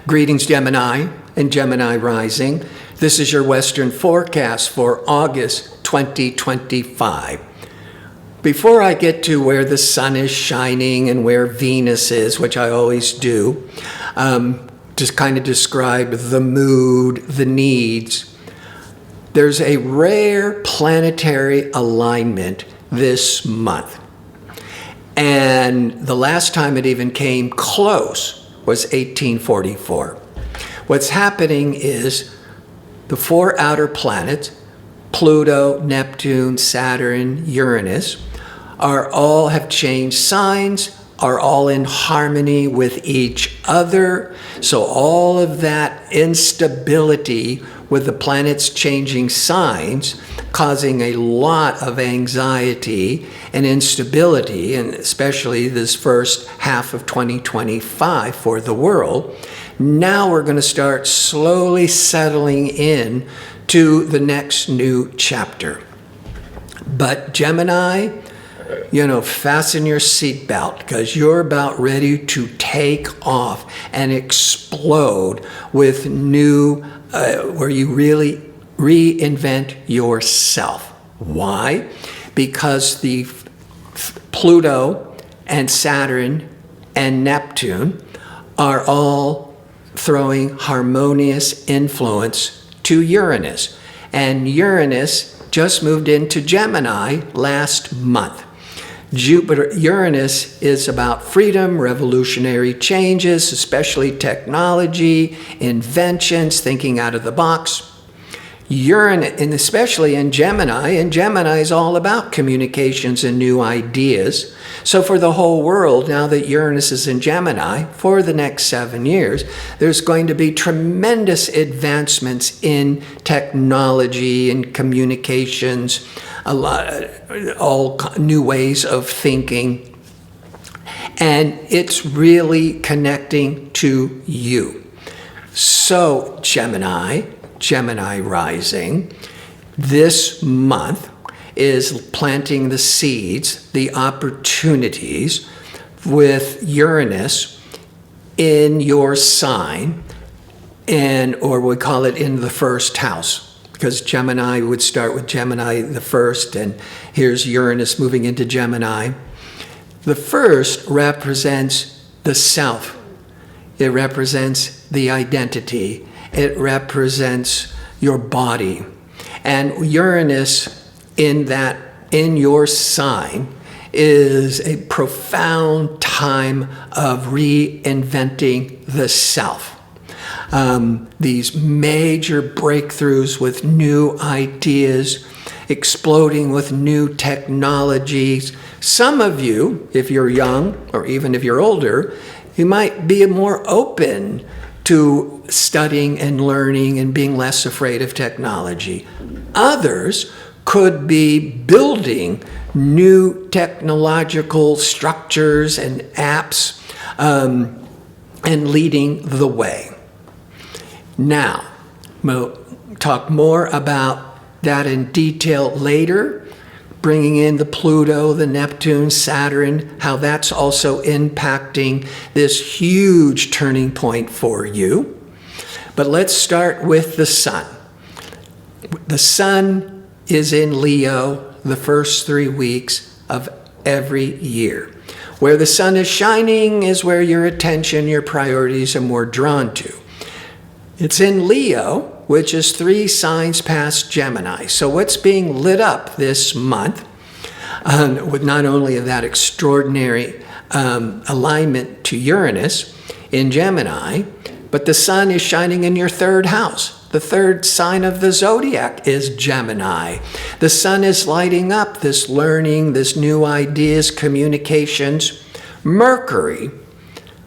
Greetings, Gemini and Gemini rising. This is your Western forecast for August 2025. Before I get to where the sun is shining and where Venus is, which I always do, just kind of describe the mood, the needs. There's a rare planetary alignment this month. And the last time it even came close was 1844. What's happening is the four outer planets, Pluto, Neptune, Saturn, Uranus, have changed signs, are all in harmony with each other. So all of that instability with the planets changing signs, causing a lot of anxiety and instability, and especially this first half of 2025 for the world. Now we're going to start slowly settling in to the next new chapter. But Gemini, fasten your seatbelt because you're about ready to take off and explode with new, where you really reinvent yourself. Why? Because the Pluto and Saturn and Neptune are all throwing harmonious influence to Uranus. And Uranus just moved into Gemini last month. Uranus is about freedom, revolutionary changes, especially technology, inventions, thinking out of the box. Uranus, and especially in Gemini, and Gemini is all about communications and new ideas. So for the whole world, now that Uranus is in Gemini, for the next 7 years, there's going to be tremendous advancements in technology and communications, all new ways of thinking. And it's really connecting to you. So Gemini rising, this month is planting the seeds, the opportunities with Uranus in your sign, or we call it in the first house, because Gemini would start with Gemini the first, and here's Uranus moving into Gemini. The first represents the self. It represents the identity. It represents your body. And Uranus in your sign is a profound time of reinventing the self. These major breakthroughs with new ideas, exploding with new technologies. Some of you, if you're young or even if you're older, you might be more open to studying and learning and being less afraid of technology. Others could be building new technological structures and apps and leading the way. Now, we'll talk more about that in detail later, bringing in the Pluto, the Neptune, Saturn, how that's also impacting this huge turning point for you. But let's start with the sun. The sun is in Leo the first 3 weeks of every year. Where the sun is shining is where your attention, your priorities are more drawn to. It's in Leo, which is 3 signs past Gemini. So what's being lit up this month with not only that extraordinary alignment to Uranus in Gemini, but the sun is shining in your third house. The third sign of the zodiac is Gemini. The sun is lighting up this learning, this new ideas, communications. Mercury,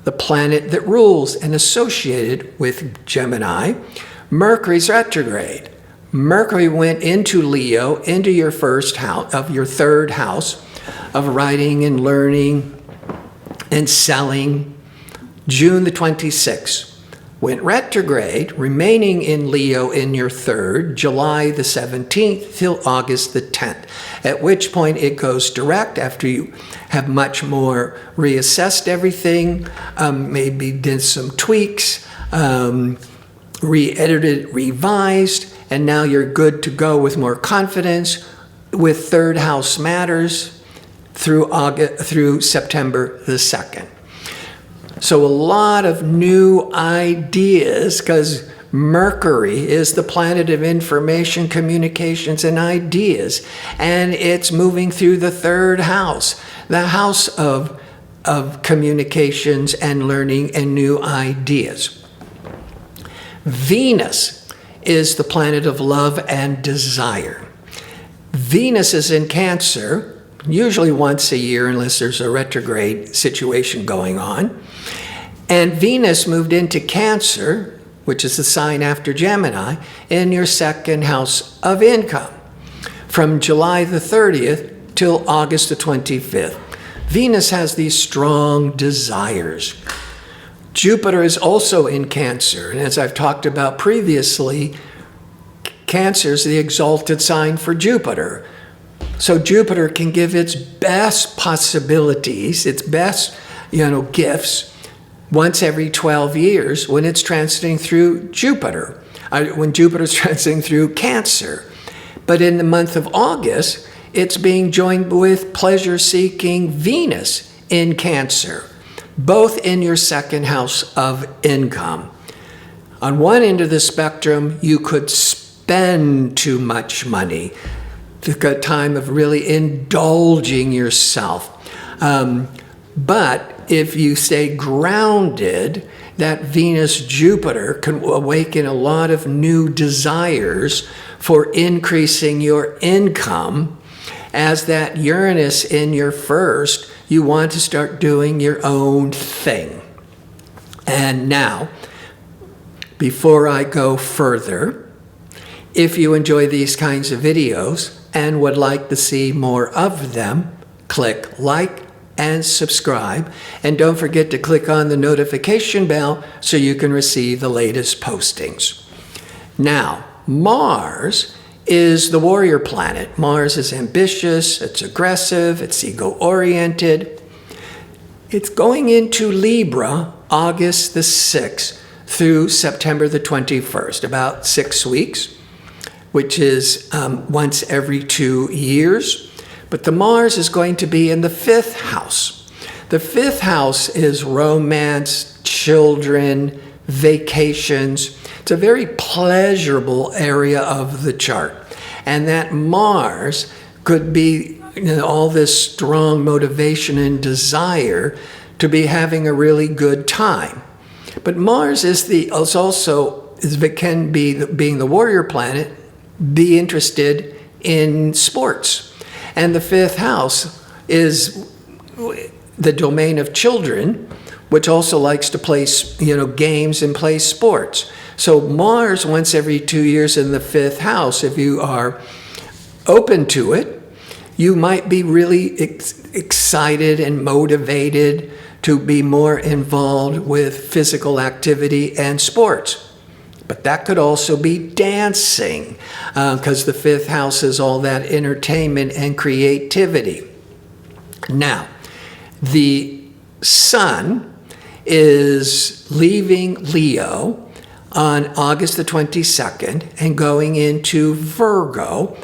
the planet that rules and associated with Gemini, Mercury's retrograde. Mercury went into Leo, into your first house, of your third house, of writing and learning and selling, June the 26th. went retrograde, remaining in Leo in your third, July the 17th till August the 10th, at which point it goes direct after you have much more reassessed everything, maybe did some tweaks, re-edited, revised, and now you're good to go with more confidence with third house matters through September the 2nd. So a lot of new ideas, because Mercury is the planet of information, communications, and ideas, and it's moving through the third house, the house of communications and learning and new ideas. Venus is the planet of love and desire. Venus is in Cancer, usually once a year unless there's a retrograde situation going on. And Venus moved into Cancer, which is the sign after Gemini, in your second house of income from July the 30th till August the 25th. Venus has these strong desires. Jupiter is also in Cancer, and as I've talked about previously, Cancer is the exalted sign for Jupiter. So Jupiter can give its best possibilities, its best, gifts once every 12 years when it's transiting through Jupiter, when Jupiter's transiting through Cancer. But in the month of August, it's being joined with pleasure-seeking Venus in Cancer, both in your second house of income. On one end of the spectrum, you could spend too much money. It's a time of really indulging yourself. But if you stay grounded, that Venus-Jupiter can awaken a lot of new desires for increasing your income. As that Uranus in your first, you want to start doing your own thing. And now, before I go further, if you enjoy these kinds of videos and would like to see more of them, click like and subscribe. And don't forget to click on the notification bell so you can receive the latest postings. Now, Mars is the warrior planet. Mars is ambitious, it's aggressive, it's ego-oriented. It's going into Libra August the 6th through September the 21st, about 6 weeks, which is once every 2 years. But the Mars is going to be in the 5th house. The 5th house is romance, children, vacations. It's a very pleasurable area of the chart. And that Mars could be all this strong motivation and desire to be having a really good time. But Mars can be, being the warrior planet, be interested in sports. And the 5th house is the domain of children, which also likes to play, games and play sports. So Mars, once every 2 years in the 5th house, if you are open to it, you might be really excited and motivated to be more involved with physical activity and sports. But that could also be dancing, because the 5th house is all that entertainment and creativity. Now, the Sun is leaving Leo on August the 22nd and going into Virgo,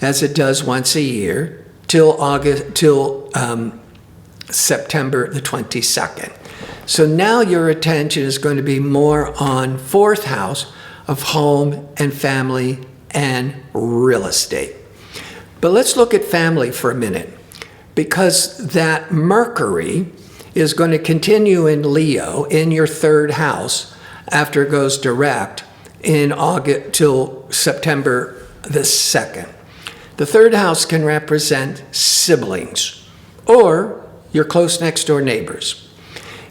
as it does once a year, till September the 22nd. So now your attention is going to be more on 4th house of home and family and real estate. But let's look at family for a minute, because that Mercury is going to continue in Leo in your 3rd house after it goes direct in August till September the 2nd. The 3rd house can represent siblings or your close next door neighbors.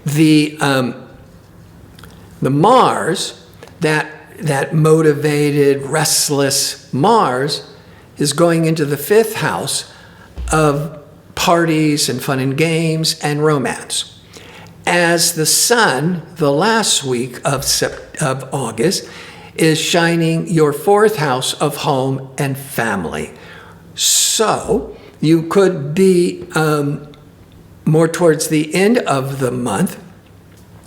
The Mars, that motivated, restless Mars, is going into the 5th house of parties and fun and games and romance. as the sun, the last week of August, is shining your 4th house of home and family. So you could be more towards the end of the month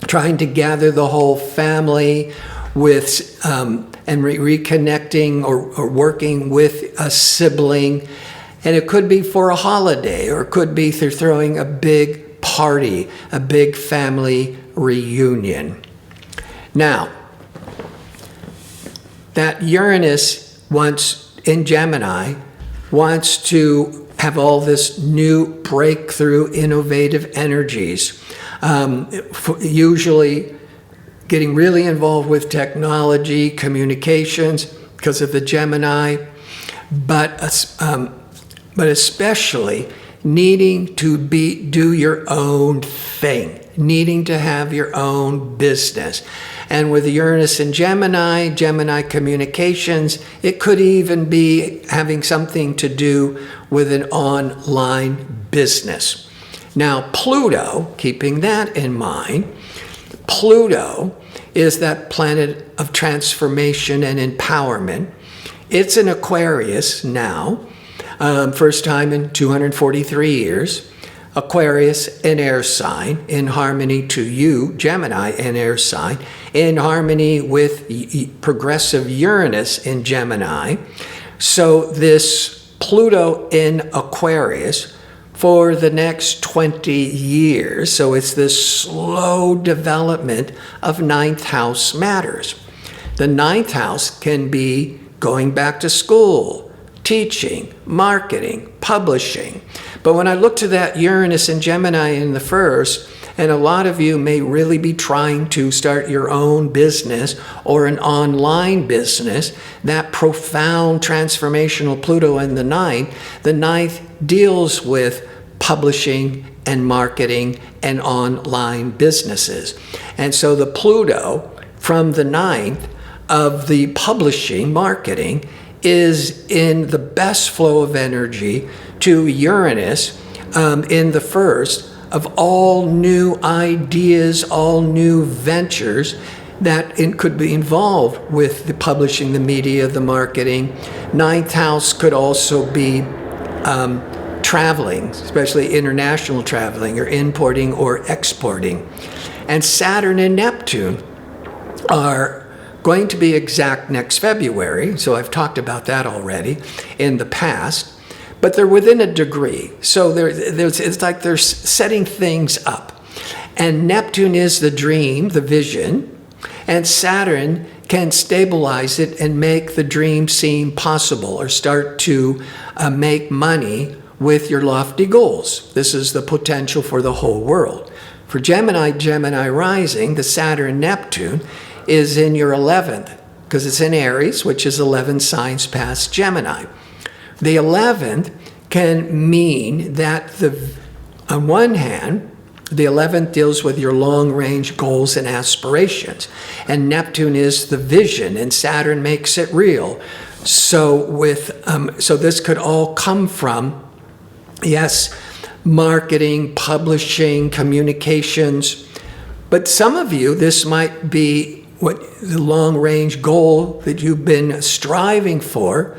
trying to gather the whole family with and reconnecting or working with a sibling. And it could be for a holiday, or it could be through throwing a big party, a big family reunion. Now, that Uranus in Gemini wants to have all this new breakthrough, innovative energies, usually getting really involved with technology, communications, because of the Gemini, but especially needing to do your own thing, needing to have your own business. And with Uranus and Gemini, Gemini communications, it could even be having something to do with an online business. Now, Pluto, keeping that in mind, Pluto is that planet of transformation and empowerment. It's in Aquarius now, first time in 243 years. Aquarius, an air sign, in harmony to you, Gemini, an air sign, in harmony with progressive Uranus in Gemini. So this Pluto in Aquarius for the next 20 years, so it's this slow development of 9th house matters. The 9th house can be going back to school, teaching, marketing, publishing. But when I look to that Uranus and Gemini in the first, and a lot of you may really be trying to start your own business or an online business, that profound transformational Pluto in the ninth deals with publishing and marketing and online businesses. And so the Pluto from the 9th of the publishing, marketing, is in the best flow of energy to Uranus in the first of all new ideas, all new ventures that could be involved with the publishing, the media, the marketing. 9th house could also be traveling, especially international traveling or importing or exporting. And Saturn and Neptune are going to be exact next February, so I've talked about that already in the past, but they're within a degree. So it's like they're setting things up. And Neptune is the dream, the vision, and Saturn can stabilize it and make the dream seem possible or start to make money with your lofty goals. This is the potential for the whole world. For Gemini, Gemini rising, the Saturn Neptune is in your 11th, because it's in Aries, which is 11 signs past Gemini. The 11th can mean that on one hand, the 11th deals with your long-range goals and aspirations, and Neptune is the vision, and Saturn makes it real. So this could all come from, yes, marketing, publishing, communications, but some of you, this might be what the long-range goal that you've been striving for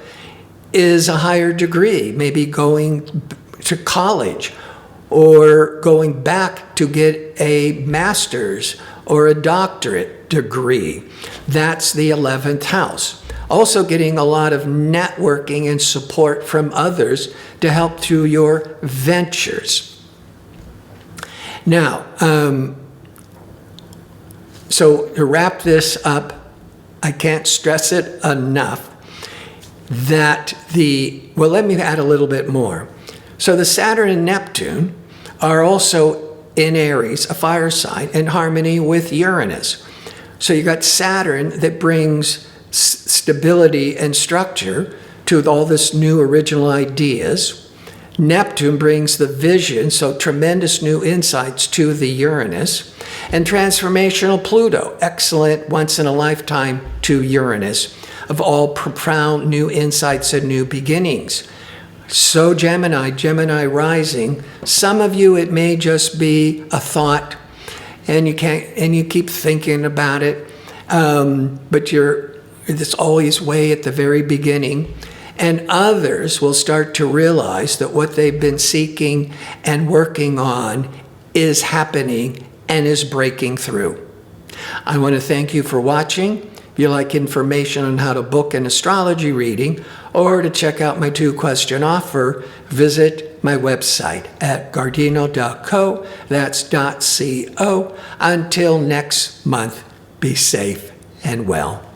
is a higher degree, maybe going to college or going back to get a master's or a doctorate degree. That's the 11th house. Also getting a lot of networking and support from others to help through your ventures. Now, so to wrap this up, I can't stress it enough that let me add a little bit more. So the Saturn and Neptune are also in Aries, a fire sign, in harmony with Uranus. So you got Saturn that brings stability and structure to all this new original ideas. Neptune brings the vision, so tremendous new insights to the Uranus. And transformational Pluto, excellent once-in-a-lifetime to Uranus, of all profound new insights and new beginnings. So Gemini, Gemini rising, some of you it may just be a thought, and you keep thinking about it, but it's always way at the very beginning. And others will start to realize that what they've been seeking and working on is happening and is breaking through. I want to thank you for watching. If you like information on how to book an astrology reading or to check out my 2-question offer, visit my website at gardino.co. That's .co. Until next month, be safe and well.